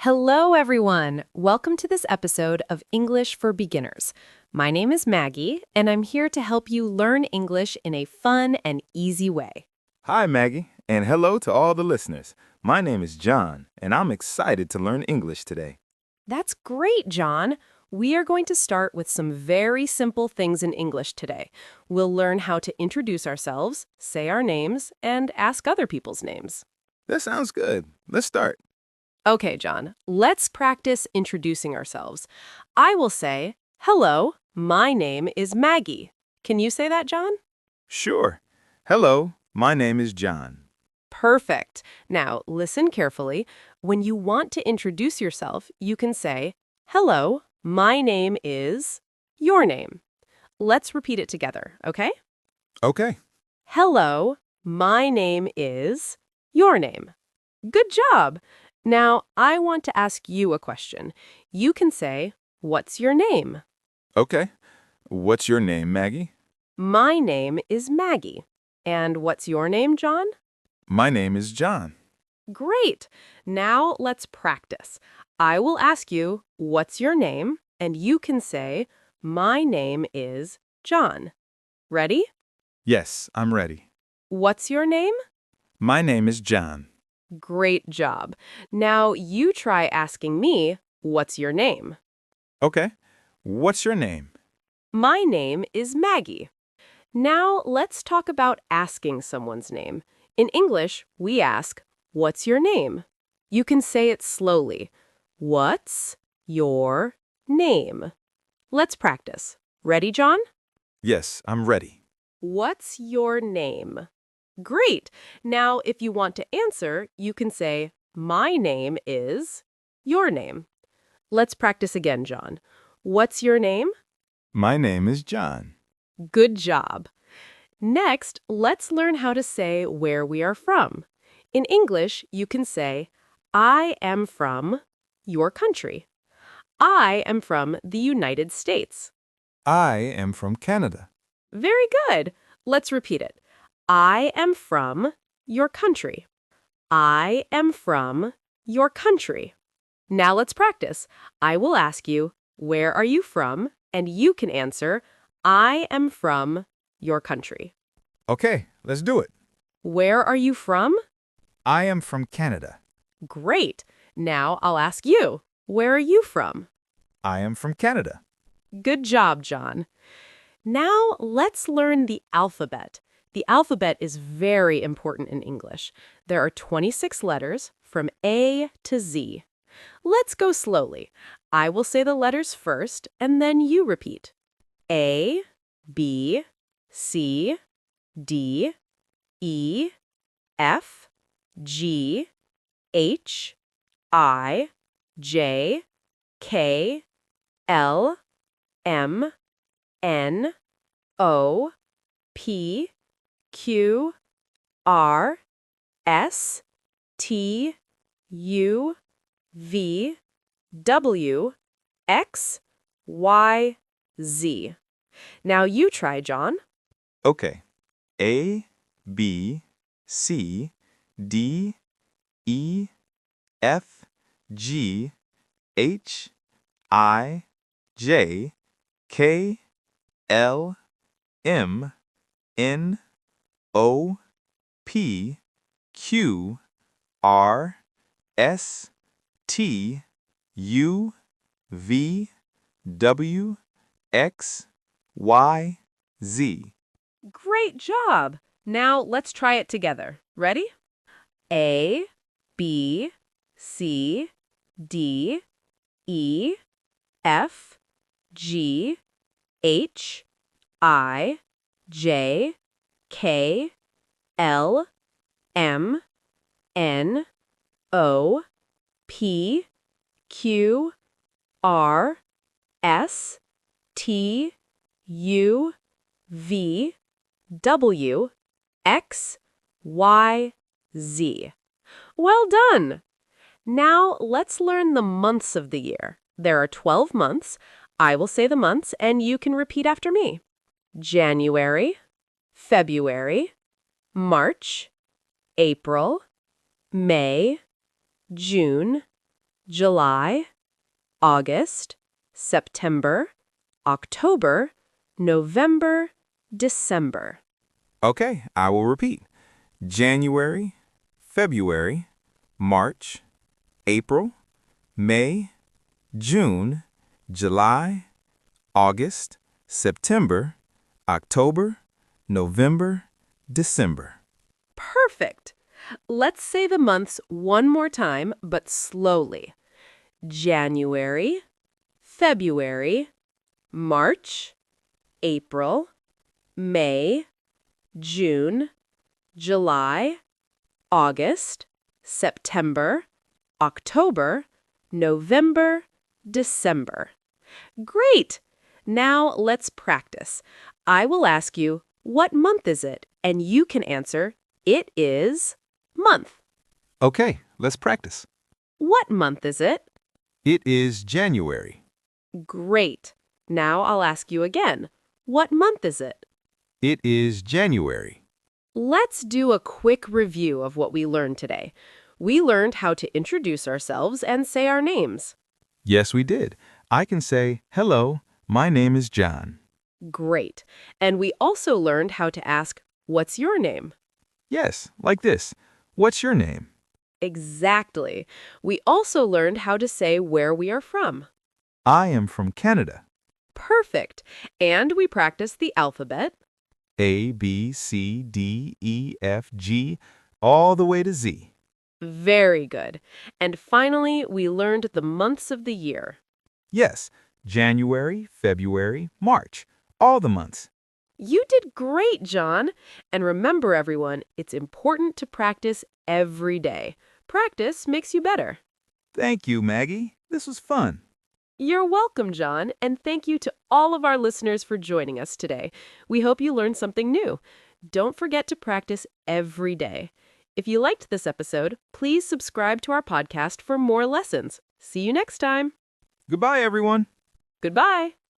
Hello, everyone. Welcome to this episode of English for Beginners. My name is Maggie, and I'm here to help you learn English in a fun and easy way. Hi, Maggie, and hello to all the listeners. My name is John, and I'm excited to learn English today. That's great, John. We are going to start with some very simple things in English today. We'll learn how to introduce ourselves, say our names, and ask other people's names. That sounds good. Let's start. Okay, John, let's practice introducing ourselves. I will say, "Hello, my name is Maggie." Can you say that, John? Sure. Hello, my name is John. Perfect. Now, listen carefully. When you want to introduce yourself, you can say, "Hello, my name is," your name. Let's repeat it together, okay? Okay. Hello, my name is, your name. Good job. Now, I want to ask you a question. You can say, "What's your name?" Okay. What's your name, Maggie? My name is Maggie. And what's your name, John? My name is John. Great. Now let's practice. I will ask you, "What's your name?" And you can say, "My name is John." Ready? Yes, I'm ready. What's your name? My name is John. Great job. Now you try asking me, "What's your name?" Okay. What's your name? My name is Maggie. Now let's talk about asking someone's name. In English, we ask, "What's your name?" You can say it slowly. What's your name? Let's practice. Ready, John? Yes, I'm ready. What's your name? Great. Now, if you want to answer, you can say, "My name is," your name. Let's practice again, John. What's your name? My name is John. Good job. Next, let's learn how to say where we are from. In English, you can say, "I am from," your country. I am from the United States. I am from Canada. Very good. Let's repeat it. I am from your country. I am from your country. Now let's practice. I will ask you, "Where are you from?" And you can answer, "I am from your country." Okay, let's do it. Where are you from? I am from Canada. Great. Now I'll ask you, "Where are you from?" I am from Canada. Good job, John. Now let's learn the alphabet. The alphabet is very important in English. There are 26 letters from A to Z. Let's go slowly. I will say the letters first, and then you repeat. A, B, C, D, E, F, G, H, I, J, K, L, M, N, O, P, Q, R, S, T, U, V, W, X, Y, Z. Now you try, John. Okay. A, B, C, D, E, F, G, H, I, J, K, L, M, N, O, P, Q, R, S, T, U, V, W, X, Y, Z. Great job. Now let's try it together. Ready? A, B, C, D, E, F, G, H, I, J, K, L, M, N, O, P, Q, R, S, T, U, V, W, X, Y, Z. Well done! Now let's learn the months of the year. There are 12 months. I will say the months and you can repeat after me. January, February, March, April, May, June, July, August, September, October, November, December. Okay, I will repeat. January, February, March, April, May, June, July, August, September, October, November, December. Perfect. Let's say the months one more time, but slowly. January, February, March, April, May, June, July, August, September, October, November, December. Great! Now let's practice. I will ask you, what month is it? And you can answer, it is month. Okay, let's practice. What month is it? It is January. Great. Now I'll ask you again, what month is it? It is January. Let's do a quick review of what we learned today. We learned how to introduce ourselves and say our names. Yes, we did. I can say, hello, my name is John. Great. And we also learned how to ask, what's your name? Yes, like this. What's your name? Exactly. We also learned how to say where we are from. I am from Canada. Perfect. And we practiced the alphabet. A, B, C, D, E, F, G, all the way to Z. Very good. And finally, we learned the months of the year. Yes, January, February, March, all the months. You did great, John. And remember, everyone, it's important to practice every day. Practice makes you better. Thank you, Maggie. This was fun. You're welcome, John, and thank you to all of our listeners for joining us today. We hope you learned something new. Don't forget to practice every day. If you liked this episode, please subscribe to our podcast for more lessons. See you next time. Goodbye, everyone. Goodbye.